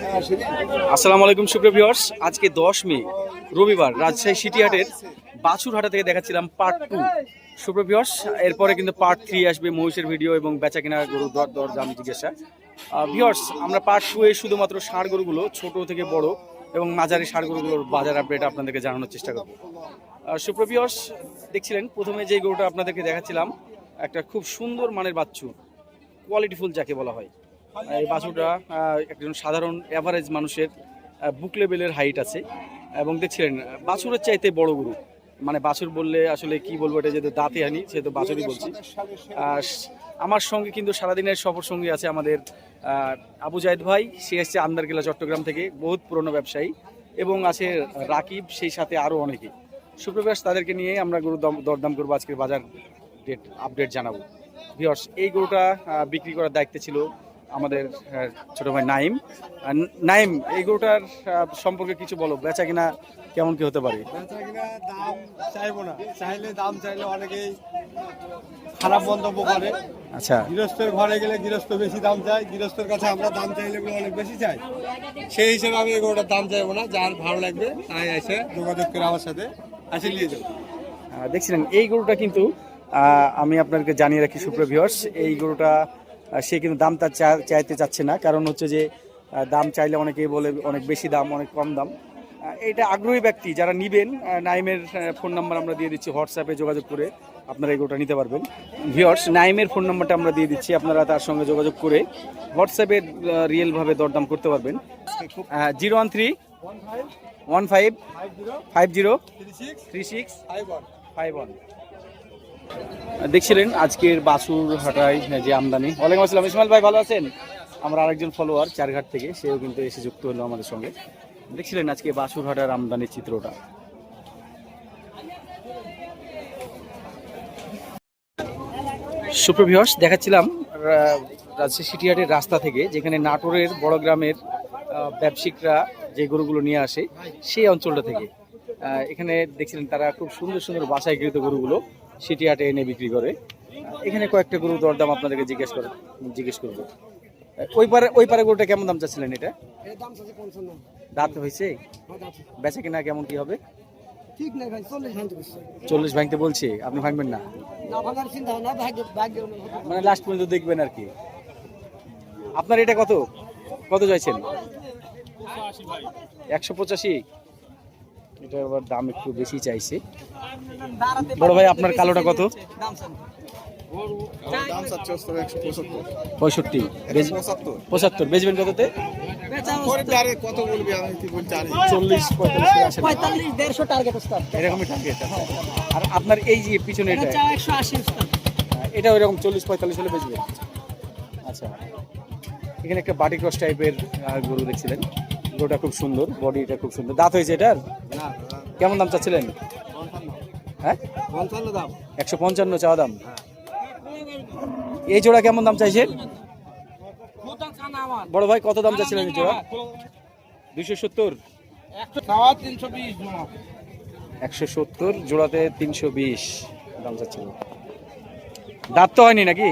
আসসালামু আলাইকুম সুপ্রিয় ভিউয়ার্স, আজকে 10 মে রবিবার রাজশাহী সিটিহাটের বাছুরহাটা থেকে দেখাচ্ছিলাম পার্ট 2। সুপ্রিয় ভিউয়ার্স, এরপরে কিন্তু পার্ট 3 আসবে, মহিষের ভিডিও এবং বেচা কেনা গরু দর দাম জিজ্ঞাসা। ভিউয়ার্স, আমরা পার্ট 2 এ শুধুমাত্র ষাঁড় গরুগুলো ছোট থেকে বড় এবং মাঝারি ষাঁড় গরুগুলোর বাজার আপডেট আপনাদেরকে জানানোর চেষ্টা করব। সুপ্রিয় ভিউয়ার্স, দেখছিলেন প্রথমে যে গরুটা আপনাদেরকে দেখাচ্ছিলাম, একটা খুব সুন্দর মানের বাছুর, কোয়ালিটিফুল যাকে বলা হয়। এই বাছুরটা একজন সাধারণ অ্যাভারেজ মানুষের বুক লেভেলের হাইট আছে এবং দেখছিলেন বাছুরের চাইতে বড় গরু। মানে বাছুর বললে আসলে কি বলবো, এটা যেহেতু দাঁতে আনি সেহেতু বাছুরই বলছি। আমার সঙ্গে কিন্তু সারাদিনের সফর সঙ্গী আছে আমাদের আবু জায়েদ ভাই, সে এসছে আন্দারকিল্লা চট্টগ্রাম থেকে, বহুত পুরনো ব্যবসায়ী, এবং আছে রাকিব, সেই সাথে আরও অনেকে। সুপ্রভাস, তাদেরকে নিয়ে আমরা গরু দরদাম করবো, আজকের বাজার ডেট আপডেট জানাবো। ভিউয়ার্স, এই গরুটা বিক্রি করার দায়িত্বে ছিল আমাদের ছোট ভাই নাইম। নাইম, এই গরুটার সম্পর্কে কিছু বলো, বেচা কিনা কেমন কি হতে পারে? বেচা কিনা দাম চাইবো না, দাম চাইলে অনেকেই খারাপ মন্তব্য করে। আচ্ছা, গৃহস্থের ঘরে গেলে গৃহস্থ বেশি দাম চাই, গৃহস্থের কাছে আমরা দাম চাইলে অনেক বেশি চাই। সেই হিসেবে আমি এই গরুটার দাম চাইবো না, যার ভালো লাগবে তাই এসে যোগাযোগ করে আমার সাথে আসে নিয়ে যাবো। দেখছিলেন এই গরুটা কিন্তু আমি আপনাদেরকে জানিয়ে রাখি সুপ্রিয় ভিউয়ার্স, এই গরুটা সে কিন্তু দামটা চাইতে চাচ্ছে না, কারণ হচ্ছে যে দাম চাইলে অনেকেই বলে অনেক বেশি দাম, অনেক কম দাম। এটা আগ্রহী ব্যক্তি যারা নিবেন, নাইমের ফোন নাম্বার আমরা দিয়ে দিচ্ছি, হোয়াটসঅ্যাপে যোগাযোগ করে আপনারা এই গরুটা নিতে পারবেন। ভিউয়ার্স, নাইমের ফোন নাম্বারটা আমরা দিয়ে দিচ্ছি, আপনারা তার সঙ্গে যোগাযোগ করে হোয়াটসঅ্যাপে রিয়েলভাবে দরদাম করতে পারবেন। 013-1550-3651। দেখছিলেন আজকের বাছুর হাটায় যে আমদানি। ওয়ালাইকুম আসসালাম, ইসমাইল ভাই ভালো আছেন? আমরা আরেকজন ফলোয়ার চারঘাট থেকে, সেও কিন্তু এসে যুক্ত হলো আমাদের সঙ্গে। দেখছিলেন আজকে বাছুর হাটার আমদানির চিত্রটা। সুপ্রিয় ভিউয়ার্স, দেখাচ্ছিলাম রাজশাহী সিটিহাটের রাস্তা থেকে, যেখানে নাটোরের বড় গ্রামের ব্যবসায়িকরা যে গরুগুলো নিয়ে আসে সেই অঞ্চলটা থেকে। এখানে দেখছিলেন তারা খুব সুন্দর সুন্দর বাসায় গৃহীত গরুগুলো সিটিহাটে এনে বিক্রি করে। এখানে কয়েকটা গরু দরদাম আপনাদেরকে জিজ্ঞেস করবো। ওই পারে গরুটা কেমন দাম চাচ্ছিলেন? এটা দাঁত হয়েছে, বেচা কিনা কেমন কি হবে? 40 ভাঙতে বলছে, আপনি ভাঙবেন না? মানে লাস্ট পর্যন্ত দেখবেন আর কি। আপনার এটা কত চাইছেন? 185। এটা আবার দাম একটু বেশি চাইছে। বড় ভাই, আপনার কালোটা কত? 65। 75 বেচবেন কততে? 40-45 এরকমই টার্গেট। আর আপনার এই যে পিছনে এটা ওইরকম 40-45 হলে বেচবেন? আচ্ছা, এখানে একটা বাটি ক্রস টাইপের গরু দেখছিলেন, গরুটা খুব সুন্দর, বডিটা খুব সুন্দর। দাঁত হয়েছে এটার? কেমন দাম চাচ্ছিলেন? হ্যাঁ, 155 চাওয়া দাম। এই জোড়া কেমন দাম চাইছেন বড় ভাই? কত দাম চাচ্ছিলেন এই জোড়া? 270। 170 জোড়াতে 320 দাম চাচ্ছিল। দাঁত তো হয়নি নাকি?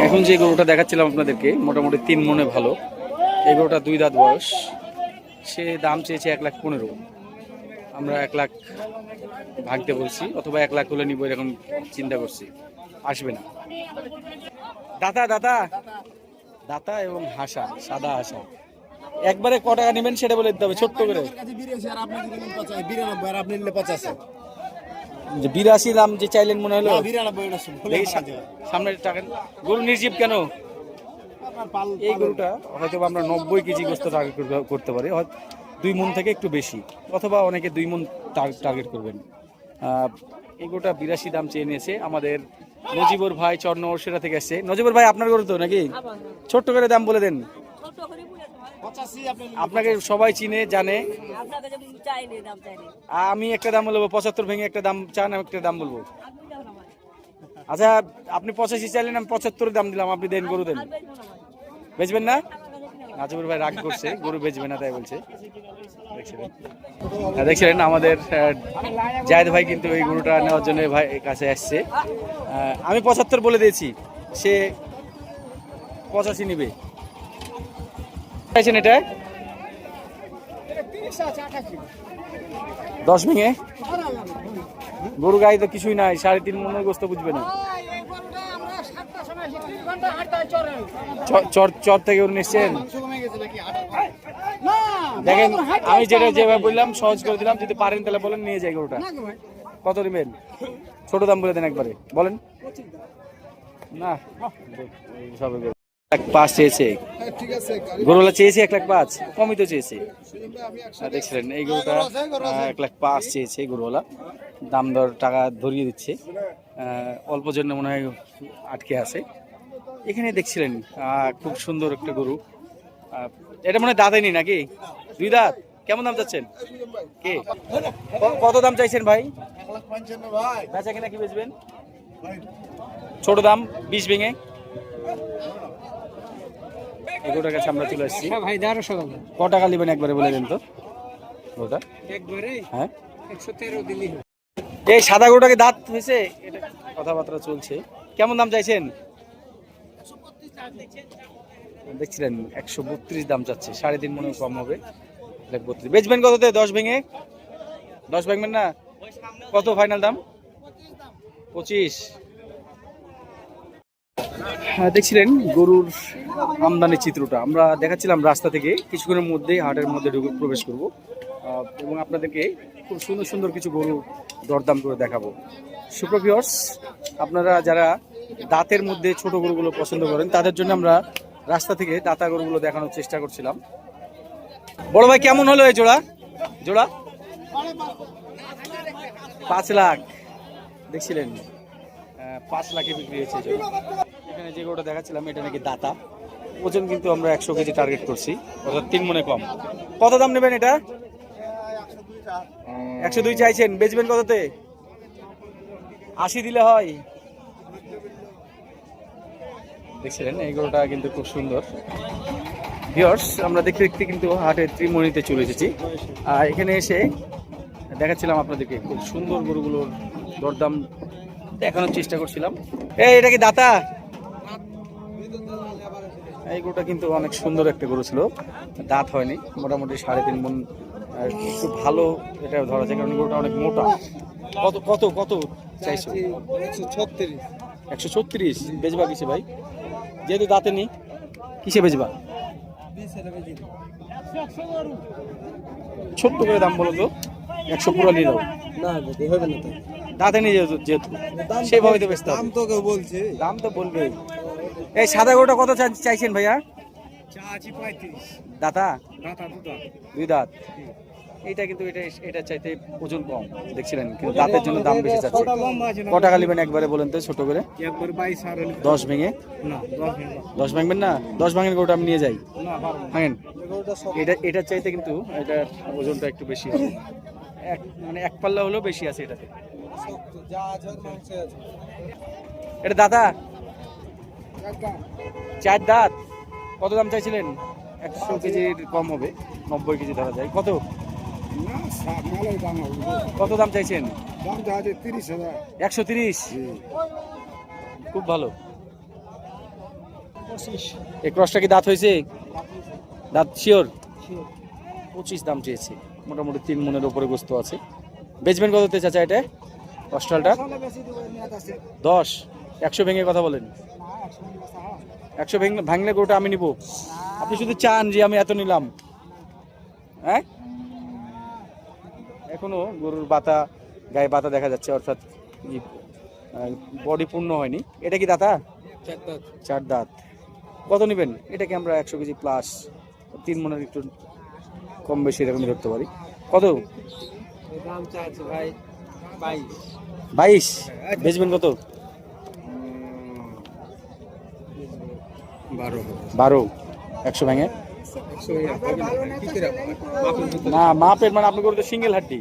এখন যে গরুটা দেখাচ্ছিলাম আপনাদেরকে, মোটামুটি 3 মনে ভালো, এই গরুটা 2 দাঁত বয়স। সে দাম চেয়েছে 1,15,000। আমরা 1 লাখ ভাগতে বলছি, অথবা 1 লাখ হলে নিব এরকম চিন্তা করছি। আসবে না। দাতা এবং হাসা, সাদা হাসা। একবারে ক টাকা নেবেন সেটা বলে দিতে হবে, ছোট্ট করে। 82 দাম যে চাইলেন মনে হলো। সামনে টাকা গরু নির্জীব কেন? এই গরুটা হয়তো আমরা 90 কেজি গোস্ত টার্গেট করতে পারি, হয়তো 2 মণ থেকে একটু বেশি, অথবা অনেকে 2 মণ টার্গেট করবেন। এই গরুটা 82 দাম চেয়ে নিয়েছে আমাদের নজিবুর ভাই, চরনওরসেরা থেকে এসছে। নজিবুর ভাই, আপনার গরু তো নাকি? ছোট্ট করে দাম বলে দেন। আপনাকে সবাই চিনে জানে। আমি একটা দাম বলবো, 75 ভেঙে একটা দাম চান, একটা দাম বলবো। আচ্ছা, আপনি 85 চাইলেন, আমি 75 দাম দিলাম, আপনি দেন, গরু দেন। বেচবেন না? নাজিবুর ভাই রাগ করছে, গরু বেচবে না তাই বলছে। দেখছিলেন আমাদের জায়েদ ভাই কিন্তু এই গরুটা নেওয়ার জন্য ভাই কাছে আসছে। আমি 75 বলে দিয়েছি, সে 85 নিবে। চাইছেন এটা 10 ভেঙে? গরু গাই তো কিছুই নাই, 3.5 মনের গোস্ত বুঝবে না। চর থেকে ওর নিচ্ছেন? দেখেন আমি যেভাবে বললাম সহজ করে দিলাম, যদি পারেন তাহলে বলেন নিয়ে যাই গরুটা। কত নেবেন? ছোট দাম বলে দেন একবারে, বলেন না। সবে 1,05,000 চেয়েছে গরুলা, চেয়েছে 1,05,000, কমই তো চেয়েছে। দেখছিলেন এই গরুটা 1,05,000 চেয়েছে গরুওয়ালা, দাম দর টাকা ধরিয়ে দিচ্ছে। অল্প জন্য মনে হয় আটকে আছে। এখানে দেখছিলেন খুব সুন্দর একটা গরু। এটা মনে হয় দাঁতেনি নাকি? 2 দাঁত। কেমন দাম চাচ্ছেন? কে কত দাম চাইছেন ভাই? বেচা কিনা কি বেচবেন? ছোট দাম 20 ভেঙে। এগুলোর কাছে আমরা চলে আসছি। ক টাকা নেবেন একবারে বলে দেন তো। গরুটা হ্যাঁ 113 দিলি। এই সাদা গরুটাকে দাঁত হয়েছে? এটা কথাবার্তা চলছে। কেমন দাম চাইছেন? দেখছিলেন 132 দাম চাচ্ছে, 3.5 মনে কম হবে। 32 বেচবেন কততে? 10 ভেঙে? 10 ভাঙবেন না? কত ফাইনাল দাম? 25। দেখছিলেন গরুর আমদানি চিত্রটা আমরা দেখাচ্ছিলাম রাস্তা থেকে। কিছুক্ষণের মধ্যেই হাটের মধ্যে প্রবেশ করব এবং আপনাদেরকে খুব সুন্দর সুন্দর কিছু গরু দরদাম করে দেখাবো। সুপ্রিয় ভিউয়ার্স, আপনারা যারা দাঁতের মধ্যে ছোট গরুগুলো পছন্দ করেন তাদের জন্য আমরা রাস্তা থেকে দাতা গরুগুলো দেখানোর চেষ্টা করছিলাম। বড় ভাই কেমন হলো এই জোড়া? 5 লাখ দেখছিলেন, 5 লাখে বিক্রি হয়েছে জোড়া। এখানে যে গরুটা দেখাচ্ছিলাম এটা নাকি দাতা, ওজন কিন্তু আমরা 100 কেজি টার্গেট করছি, অর্থাৎ 3 মনে কম। কত দাম নেবেন এটা? 102 চাইছেন, বেচবেন কততে? 80 দিলে হয়। দেখছিলেন এই গরুটা কিন্তু খুব সুন্দর। ভিউয়ার্স, আমরা দেখতে দেখতে কিন্তু হাটের ত্রিমণিতে চলে এসেছি। আর এখানে এসে দেখাচ্ছিলাম আপনাদেরকে খুব সুন্দর গরুগুলোর দরদাম দেখানোর চেষ্টা করছিলাম। এটা কি দাতা? এই গরুটা কিন্তু অনেক সুন্দর একটা গরু ছিল, দাঁত হয়নি, মোটামুটি 3.5 মণ। একটু ভালো এটা ধরা যায়, কারণ গরুটা অনেক মোটা। কত কত কত চাইছো? 136। বেচবা কিসে ভাই? যেহেতু দাঁতে নি, কিসে বেচবা? ছোট্ট করে দাম বলো তো, 100 পুরো নিয়ে যাও। দাঁতে নিয়ে যেহেতু সেভাবে তো বেচতে হবে। দাম তো বলবে। এই সাদা গরুটা কত চাইছেন ভাইয়া? দাতা 2 দাঁত। এটা কিন্তু এটা চাইতে ওজন কম, দেখছিলেন, কিন্তু দাঁতের জন্য দাম বেশি চাচ্ছে। ক টাকা নেবেন একবারে বলেন তো, ছোট করে? 10 ভেঙে? 10 ভাঙবেন না? 10 ভাঙের গরুটা আমি নিয়ে যাই, ভাঙেন। এটা চাইতে কিন্তু এটার ওজনটা একটু বেশি হবে, মানে 1 পাল্লা হলেও বেশি আছে এটাতে। এটা দাতা 4 দাঁত। কত দাম চাইছিলেন? 100 কেজির কম হবে, 90 কেজি ধরা যায়। কত কত দাম চাইছেন? 130। খুব ভালো। এই ক্রসটা কি দাঁত হয়েছে? দাঁত শিওর? 25 দাম চেয়েছে, মোটামুটি 3 মণের উপরে গোস্ত আছে। বেচবেন কততে চাচা এটা? অস্ট্রালটা 10। 100 ভেঙে কথা বলেন। 100 ভাঙলে গরুটা আমি নিব, আপনি শুধু চান যে আমি এত নিলাম? হ্যাঁ, এখনো গরুর বাতা, গায়ে বাতা দেখা যাচ্ছে, অর্থাৎ বডি পূর্ণ হয়নি। এটা কি দাতা? 4 দাঁত। কত নেবেন? এটাকে আমরা 100 কেজি প্লাস, 3 মণের একটু কম বেশি এরকমই ধরতে পারি। কত দাম চাইছে ভাই? 22। বেচবেন কত? 12। 100 ভেঙে না, মাপের মানে আপনি গরু তো সিঙ্গেল হাড্ডি,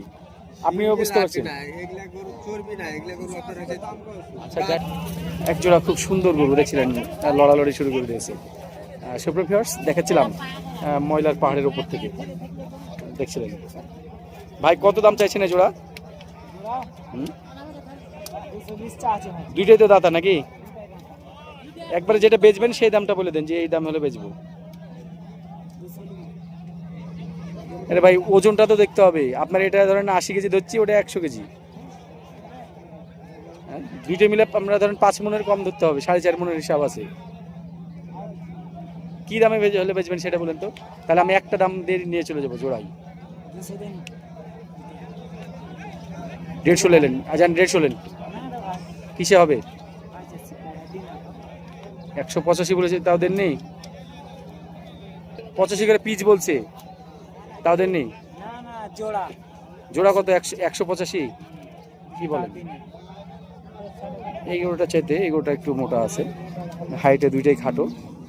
আপনিও বুঝতে পারছেন। আচ্ছা, এক জোড়া খুব সুন্দর গরু দেখছিলেন, লড়ালড়ি শুরু করে দিয়েছে। সুপ্রিয় ভিউয়ার্স, দেখাচ্ছিলাম ময়লার পাহাড়ের উপর থেকে, দেখছিলেন। ভাই কত দাম চাইছেন এই জোড়া? দুইটাই তো দাতা নাকি? একবারে যেটা বেচবেন সেই দামটা বলে দেন, যে এই দাম হলে বেচবো। আরে ভাই ওজনটা তো দেখতে হবে। আপনার এটা ধরেন 80 কেজি ধরছি, ওটা 100 কেজি। হ্যাঁ, দুইটা মিলে আমরা ধরেন 5 মনের কম ধরতে হবে, 4.5 মনের হিসাব আছে। কি দামে হলে বেচবেন সেটা বলেন তো, তাহলে আমি একটা দাম দিয়ে নিয়ে চলে যাবো জোড়াই। 150 লেন, আজান 150 লেন, কিসে হবে? 185 বলেছে, তাও দেন নেই। 85 করে পিচ বলছে, তাও দেন নেই। জোড়া কত? 185। কি বলেন? এই গরুটা চাইতে এই গরুটা একটু মোটা আছে, হাইটে দুইটাই খাটো।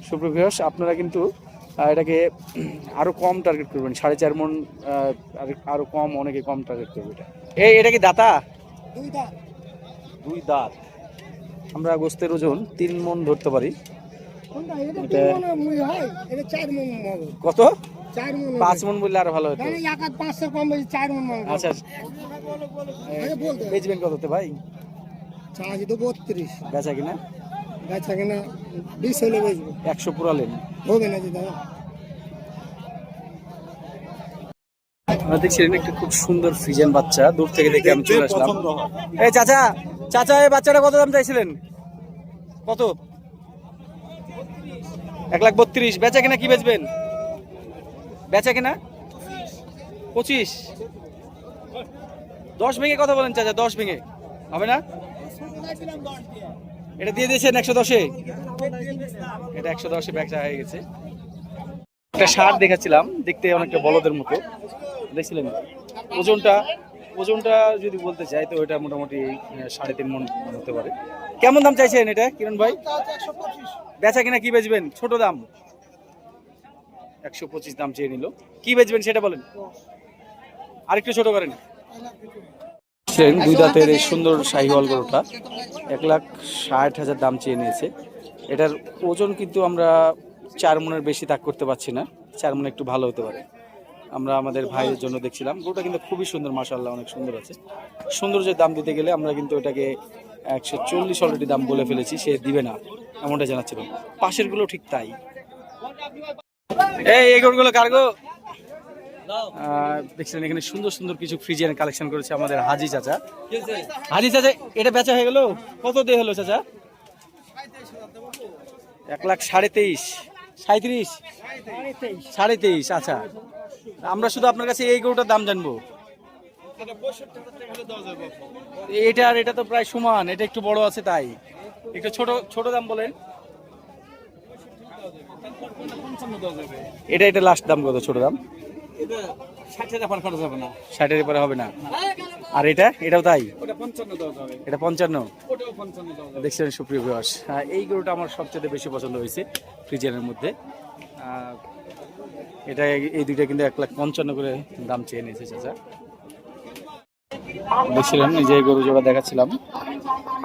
সুপ্রিয় ভিউয়ার্স, আপনারা কিন্তু এটাকে আরো কম টার্গেট করবেন, 4.5 মন, আরো কম, অনেকে কম টার্গেট করবে এটা। এটা কি দাতা? দুই দাঁত। আমরা গোস্তের ওজন 3 মন ধরতে পারি। এটা কত? 5 মন বললে আরো ভালো হতো। আচ্ছা, বেচবেন কততে ভাই? চার্জ তো 32, বেচা কিনা? বেচা কিনা 20 হলে বেচবো। 100 পুরালেন হবে না দাদা। আমরা দেখছিলেন একটা খুব সুন্দর ফ্রিজিয়ান বাচ্চা, দূর থেকে দেখে আমি চলে আসলাম। এই চাচা, চাচা এই বাচ্চাটা কত দাম চাইছিলেন? কত? 1,32,000। বেচা কিনা কি বেচবেন? বেচা কিনা 25। 10 ভেঙে কথা বলেন চাচা, 10 ভেঙে হবে না? এটা দিয়ে দিয়েছেন 110-এ। এটা 110-এ বেচা হয়ে গেছে। একটা ষাঁড় দেখাচ্ছিলাম, দেখতে অনেকটা বলদের মতো দেখছিলেন। ওজনটা যদি বলতে চাই তো এটা মোটামুটি 3.5 মন হতে পারে। কেমন দাম চাইছেন এটা কিরণ ভাই? বেচা কিনা কি বেচবেন? ছোট দাম 125 দাম চেয়ে নিল। কি বেচবেন সেটা বলেন, আরেকটু ছোট করেন। দুই দাঁতের এই সুন্দর শাহিওয়াল গরুটা 1,60,000 দাম চেয়ে নিয়েছে। এটার ওজন কিন্তু আমরা 4 মনের বেশি তাক করতে পারছি না, 4 মন একটু ভালো হতে পারে। আমরা আমাদের ভাইয়ের জন্য দেখছিলাম। গরুটা কিন্তু খুবই সুন্দর, মাশাআল্লাহ অনেক সুন্দর আছে। সৌন্দর্যের দাম দিতে গেলে আমরা কিন্তু এটাকে 140 অলরেডি দাম বলে ফেলেছি, সে দিবে না এমনটা জানাচ্ছিল। পাশের গুলো ঠিক তাই। এই গরুগুলো কার্গো দেখছিলেন। এখানে সুন্দর সুন্দর কিছু ফ্রিজিয়ান কালেকশন করেছে আমাদের হাজি চাচা। হাজি চাচা, এটা বেচা হয়ে গেল? কত দিয়ে হলো চাচা? 1,23,000, 37, 23.5। আচ্ছা, আমরা শুধু আপনার কাছে এই গরুটার দাম জানবো। এটা আর এটা তো প্রায় সমান, এটা একটু বড় আছে তাই একটু ছোট দাম বলেন। এটা লাস্ট দাম কত? ছোট দাম 60-এর পরে হবে না। আর এটাও তাই, এটা 55। দেখছেন সুপ্রিয় ভিউয়ার্স, এই গরুটা আমার সবচেয়ে বেশি পছন্দ হয়েছে ফ্রিজিয়ানের মধ্যে। এটা এই দুইটা কিন্তু 1,55,000 করে দাম চেয়ে নিয়েছে চাচা। দেখছিলেন যে গরু জোড়া দেখাচ্ছিলাম,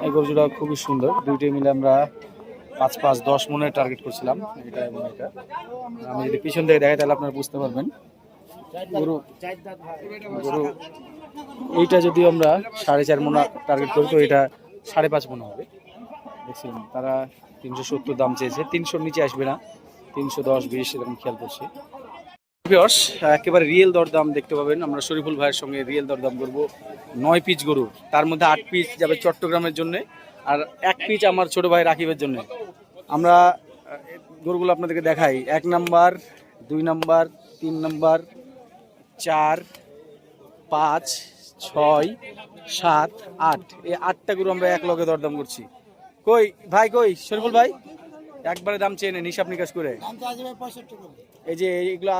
এই গরু জোড়া খুবই সুন্দর। দুইটাই মিলে আমরা 5-5-10 মনের টার্গেট করছিলাম, এটা এবং এটা। আমি যদি পিছন থেকে দেখাই তাহলে আপনারা বুঝতে পারবেন। গরু এইটা যদি আমরা 4.5 মন টার্গেট করি তো এটা 5.5 মন হবে। দেখছিলেন তারা 370 দাম চেয়েছে, 300-র নিচে আসবে না, 310-20 এরকম খেয়াল করছে। একেবারে রিয়েল দরদাম দেখতে পাবেন। আমরা শরীফুল ভাইয়ের সঙ্গে রিয়েল দরদাম করবো 9 পিস গরুর, তার মধ্যে 8 পিস যাবে চট্টগ্রামের জন্য, আর 1 পিস আমার ছোট ভাই রাকিবের জন্য। আমরা গরুগুলো আপনাদেরকে দেখাই। 1 নাম্বার, 2 নাম্বার, 3 নাম্বার, 4, 5, 6, 7, 8, এই 8টা গরু আমরা এক লগে দরদাম করছি। কই ভাই, কই শরীফুল ভাই, একবারে দাম চেয়ে নেন হিসাব নিকাশ করে। এই যে এইগুলো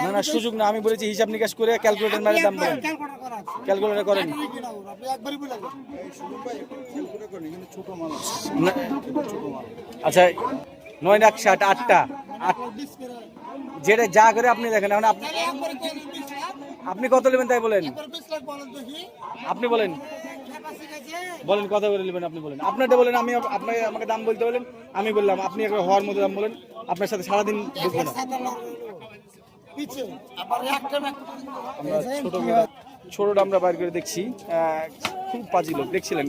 না না সুযোগ না, আমি বলেছি হিসাব নিকাশ করে ক্যালকুলেটর মারে দাম বলেন, ক্যালকুলেটর করেন। আচ্ছা 9,60,000, 8টা, যেটা যা করে আপনি দেখেন। এখন আপনি কত নেবেন তাই বলেন, আপনি বলেন কত করে নেবেন আপনি বলেন, আপনারটা বলেন। আমি আপনাকে আমাকে দাম বলতে বলেন, আমি বললাম, আপনি একবার হওয়ার মতো দাম বলেন। আপনার সাথে সারাদিন দেখবো না আমরা ছোট ছোটটা আমরা বাইর করে দেখছি, খুব পাজি লোক দেখছিলেন।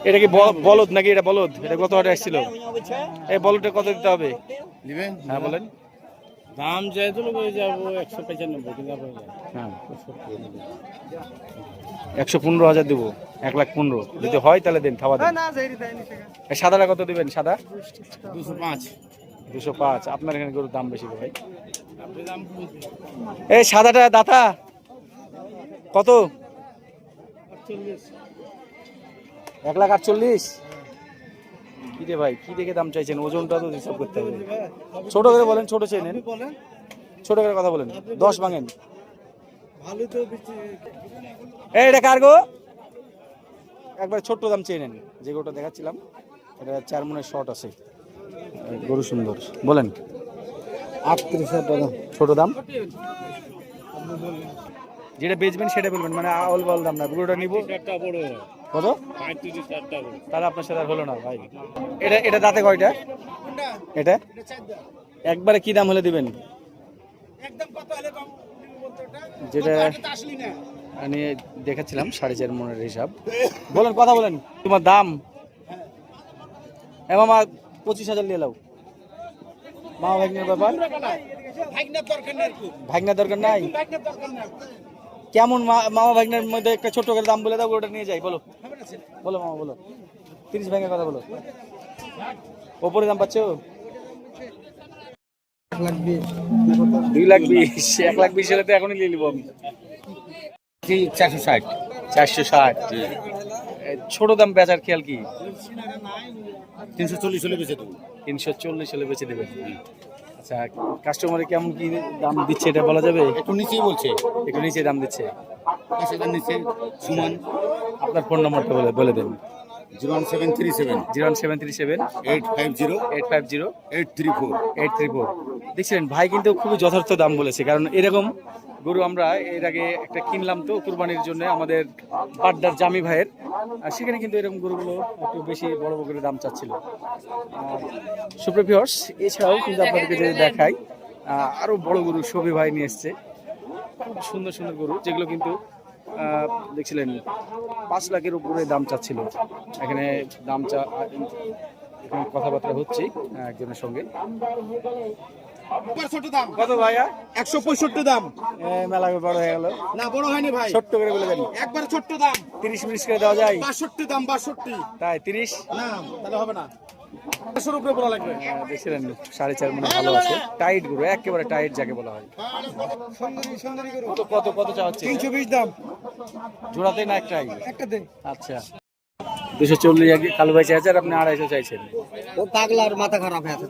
এটা কি বলদ নাকি? এটা বলদ, এটা কত হাটে আসছিল? এই বলদটা কত দিতে হবে? নেবেন? হ্যাঁ বলেন। দাম যেহেতু যাবো 195, কিন্তু হ্যাঁ 115,000 দেবো, 1,15,000 যদি হয় তাহলে দেন, খাওয়া দেন। এই সাদাটা কত দিবেন? সাদা 205। 205। আপনার এখানে গরুর দাম বেশি ভাই। এই সাদাটা দাতা কত? 1,48,000। কি রে ভাই, কি দেখে দাম চাইছেন? ওজনটা তো হিসাব করতে হবে। ছোট করে বলেন, ছোট চেয়ে নেন, ছোট করে কথা বলেন, 10 ভাঙেন। এই এটা কার গো? একবার ছোট্ট দাম চেয়ে নেন। যে গরুটা দেখাচ্ছিলাম এটা 4 মনের শর্ট আছে, গরু সুন্দর। বলেন 38,000 টাকা। ছোট দাম, যেটা বেচবেন সেটা বলবেন, মানে আউল বাউল দাম না। গরুটা নিব কত? তাহলে আপনার সাথে আর হলো না ভাই। এটা এটা দাঁতে কয়টা? এটা একবারে কি দাম হলে দিবেন? যেটা আমি দেখাচ্ছিলাম 4.5 মনের হিসাব। বলেন, কথা বলেন, তোমার দাম। হ্যাঁ মামা 25,000 নিয়ে লাও। মামা ভাগ্নের ব্যাপার, ভাগ্নের দরকার নাই। কেমন মামা ভাগ্নের মধ্যে একটা ছোট করে দাম বলে দাও, ওটা নিয়ে যাই। বলো বলো মামা বলো, 30 ভাঙের কথা বলো। ওপরে দাম পাচ্ছ? 2,20,000। 1,20,000 হলে তো এখনই নিয়ে নিবো আমি। 460। 460। ছোট দাম বেচার খেয়াল কি? 340 হলে বেঁচে দেবো। 340 হলে বেচে দেবেন। আচ্ছা, কাস্টমারে কেমন কি দাম দিচ্ছে এটা বলা যাবে? একটু নিচেই বলছে, একটু নিচে দাম দিচ্ছে। 5,000 নিচে সুমন। আপনার ফোন নম্বরটা বলে দেন। 01737 01737 850 850 834। 834। দেখছিলেন ভাই কিন্তু খুবই যথার্থ দাম বলেছে, কারণ এরকম গরু আমরা এর আগে একটা কিনলাম তো কুরবানির জন্য আমাদের বাড্ডার জামি ভাইয়ের, আর সেখানে কিন্তু এরকম গরুগুলো একটু বেশি বড় বড় করে দাম চাচ্ছিল। সুপ্রিয় ভিউয়ার্স, এছাড়াও কিন্তু আপনাদেরকে যদি দেখাই আরো বড় গরু শফি ভাই নিয়ে এসছে, খুব সুন্দর সুন্দর গরু, যেগুলো কিন্তু দেখছিলেন 5 লাখের উপরে দাম চাচ্ছিল। এখানে দাম এখানে কথাবার্তা হচ্ছে একজনের সঙ্গে। কত ভাইয়া? 165 দাম। মেলা বড় হয়ে গেল না, বড় হয়নি ভাই, ছোট্ট করে বলে দেন। একবার ছোট্ট দাম। 30-40 করে দেওয়া যায়? 62 দাম। 62। তাই 30 না, তাহলে হবে না, 100 উপরে বলা লাগবে। দেখছিলেন 4.5 মনে ভালো আছে, টাইট গরু, একেবারে টাইট যাকে বলা হয়। কত কত কত চাওয়াচ্ছে? 320 দাম। জোড়াতে না একটাই? একটাতে। আচ্ছা, 240 কালু ভাই চাইছে, আর আপনি 250 চাইছেন। ও পাগলার মাথা খারাপ হয়ে আছে।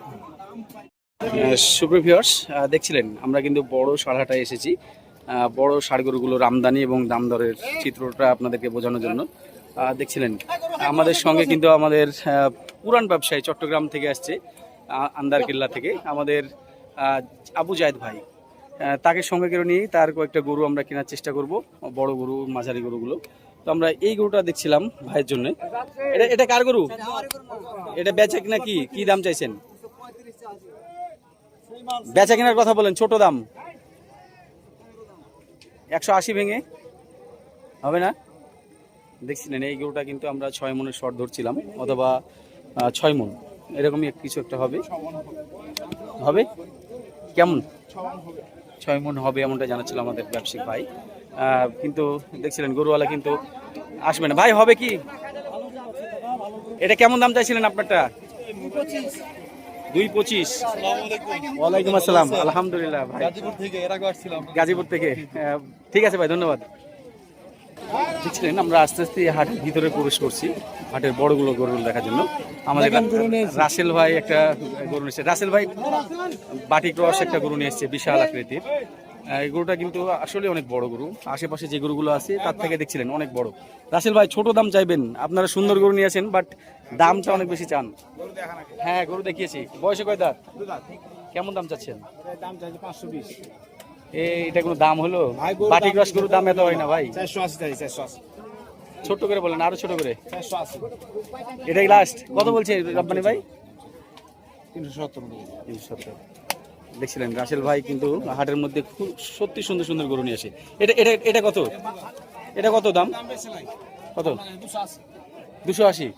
সুপ্রিয় ভিউয়ার্স, দেখছিলেন আমরা কিন্তু বড় সারহাটায় এসেছি। বড় ষাড় গরুগুলোর আমদানি এবং দাম দরের চিত্রটা আপনাদেরকে বোঝানোর জন্য। দেখছিলেন আমাদের সঙ্গে কিন্তু আমাদের পুরান ব্যবসায়ী চট্টগ্রাম থেকে আসছে, আন্দারকিল্লা থেকে, আমাদের আবু জায়েদ ভাই। তাকে সঙ্গে করে নিয়ে তার কয়েকটা গরু আমরা কেনার চেষ্টা করব, বড় গরু মাঝারি গরুগুলো। তো আমরা এই গরুটা দেখছিলাম ভাইয়ের জন্য। এটা কার গরু? এটা বেচা কিনা কি দাম চাইছেন? বেচা কেনার কথা বলেন, ছোট দাম। 180 ভেঙে হবে না? দেখছিলেন এই গরুটা কিন্তু আমরা 6 মনের শর্ট ধরছিলাম, অথবা 6 মন এরকমই কিছু একটা হবে। হবে কেমন? 6 মন হবে এমনটা জানাচ্ছিল আমাদের ব্যবসায়িক ভাই। কিন্তু দেখছিলেন গরুওয়ালা কিন্তু আসবে না। ভাই হবে কি? এটা কেমন দাম চাইছিলেন আপনারটা? 225। ওয়ালাইকুম আসসালাম। আলহামদুলিল্লাহ ভাই, গাজীপুর থেকে এর আগে আসছিলাম। গাজীপুর থেকে। ঠিক আছে ভাই, ধন্যবাদ। দেখছিলেন আমরা আস্তে আস্তে হাটের ভিতরে প্রবেশ করছি, হাটের বড়গুলো গরুগুলো দেখার জন্য। আমাদের রাসেল ভাই একটা গরু নিয়েছে। রাসেল ভাই বাটি ক্রস একটা গরু নিয়ে এসছে, বিশাল আকৃতির। এই গরুটা কিন্তু আসলে অনেক বড় গরু, আশেপাশে যে গরুগুলো আছে তার থেকে দেখছিলেন অনেক বড়। রাসেল ভাই ছোট দাম চাইবেন, আপনারা সুন্দর গরু নিয়ে আসেন, বাট দামটা অনেক বেশি চান। হ্যাঁ গরু দেখিয়েছি। বয়সে কয় দাঁত? কেমন দাম চাচ্ছেন? দাম চাইছে 520। এটা কোনো দাম হলো? বাটি ক্রস গরুর দাম এত হয় না ভাই। 480 চাই, 480। ছোট করে বলেন, আরো ছোট করে। 480। এটাই লাস্ট? কত বলছে রব্বানি ভাই? 370। 370। দেখছিলেন রাসেল ভাই কিন্তু হাটের মধ্যে খুব সত্যি সুন্দর সুন্দর গরু নিয়ে আসে। এটা এটা এটা কত, এটা কত দাম, কত? 280।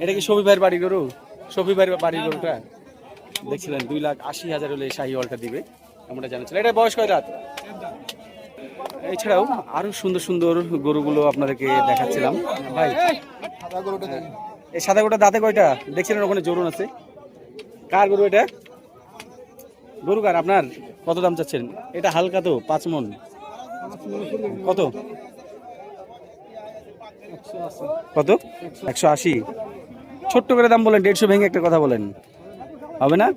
এটা কি শফি ভাইয়ের বাড়ি গরু? শফি ভাইয়ের বাড়ির গরুটা দেখছিলেন 2,80,000 হলে শাহিওয়ালটা দিবে, আমরা জানাচ্ছিলাম। এটা বয়স কয় রাত? এছাড়াও আরো সুন্দর সুন্দর গরুগুলো আপনাদেরকে দেখাচ্ছিলাম ভাই। এই সাদা গরুটা দাঁতে কয়টা দেখছিলেন? ওখানে জোরন আছে। কার গরু এটা? গরু কার? আপনার? কত দাম চাচ্ছেন? এটা হালকা তো 5 মন, কত? কত? 180। ছোট্ট করে দাম বলেন, 150 ভেঙে একটা কথা বলেন, হবে না?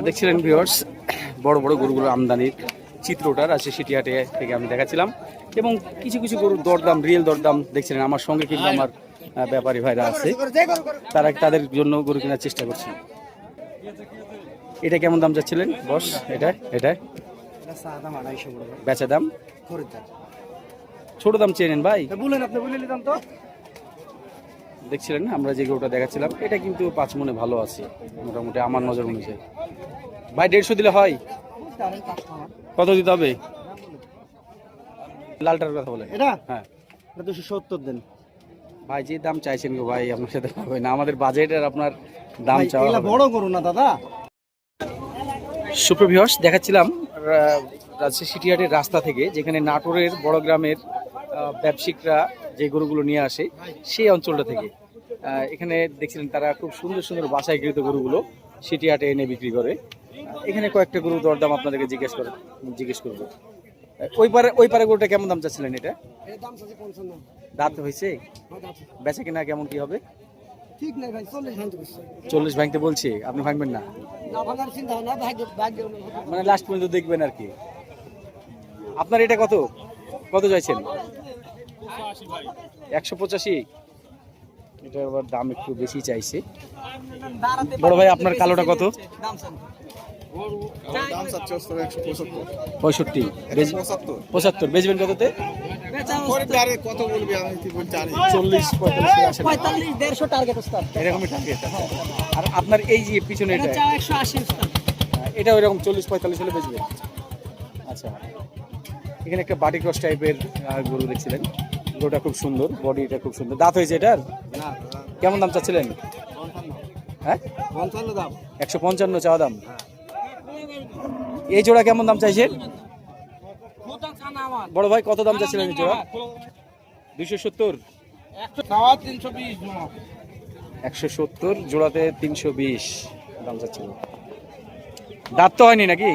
দেখছিলেন ভিউয়ার্স, বড় বড় গরুগুলো আমদানির চিত্রটার আছে সিটিহাটে থেকে আমি দেখাচ্ছিলাম, এবং কিছু কিছু গরুর দরদাম, রিয়েল দরদাম দেখছিলেন। আমার সঙ্গে কিন্তু আমার ব্যাপারী ভাইরা আছে, তারা তাদের জন্য গরু কেনার চেষ্টা করছি। এটা কেমন দাম যাচ্ছিলেন বস? এটা এটা বেচা দাম, ছোট দাম চেয়ে নেন ভাই, বলেন আপনি, বলে নিতাম তো। দেখছিলেন আমরা যে গরুটা দেখাচ্ছিলাম, এটা কিন্তু 5 মনে ভালো আছে মোটামুটি আমার নজর অনুযায়ী। ভাই 150 দিলে হয়? কত দিতে হবে? লালটার কথা বলে এটা হ্যাঁ 270 দেন ভাই। যে দাম চাইছেন গো ভাই, আপনার সাথে হবে না, আমাদের বাজেটের আপনার দাম চাওয়া এগুলা হবে। বড় করুন না দাদা। সুপ্রভিয়স দেখাচ্ছিলাম রাজশাহী সিটিহাটের রাস্তা থেকে, যেখানে নাটোরের বড় গ্রামের ব্যবসায়িকরা যে গরুগুলো নিয়ে আসে সেই অঞ্চলটা থেকে। এখানে দেখছিলেন তারা খুব সুন্দর সুন্দর বাসায় গৃহীত গরুগুলো সিটিহাটে এনে বিক্রি করে। এখানে কয়েকটা গরু দরদাম আপনাদেরকে জিজ্ঞেস করবো। ওই পারে গরুটা কেমন দাম চাচ্ছিলেন? এটা এর দাম আছে 55। দাঁত হয়েছে? বেচা কিনা কেমন কি হবে? ঠিক নাই ভাই, 40 ভাঙতে বলছে। 40 ভাঙতে বলছে, আপনি ভাঙবেন না? না ভাঙার চিন্তা না, ভাগ্য মানে লাস্ট পর্যন্ত দেখবেন আর কি। আপনার এটা কত কত চাইছেন? 185। এটা আবার দাম একটু বেশি চাইছে। বড় ভাই আপনার কালোটা কত? দাম চান দাম চাচ্ছে 175। 65। 75 বেচবেন কততে? কত বলবি আমি কি বলছি জানি। 40 45 আসে না? 45 150 টার্গেট উস্তাদ। এরকমই টার্গেট। আর আপনার এই যে পিছনে এটা, এটা 180 উস্তাদ। এটা ওইরকম 40-45 হলে বেচবেন? আচ্ছা, এখানে একটা বাটি ক্রস টাইপের গরু দেখছিলেন, গরুটা খুব সুন্দর, বডিটা খুব সুন্দর। দাঁত হয়েছে এটার? না কেমন দাম চাচ্ছিলেন? হ্যাঁ 55 দাম। 155 চাওয়া দাম। এই জোড়া কেমন দাম চাইছেন বড় ভাই? কত দাম চাচ্ছিলেন এই জোড়া? 270। 170 জোড়াতে 320 দাম চাচ্ছিল। দাঁত তো হয়নি নাকি?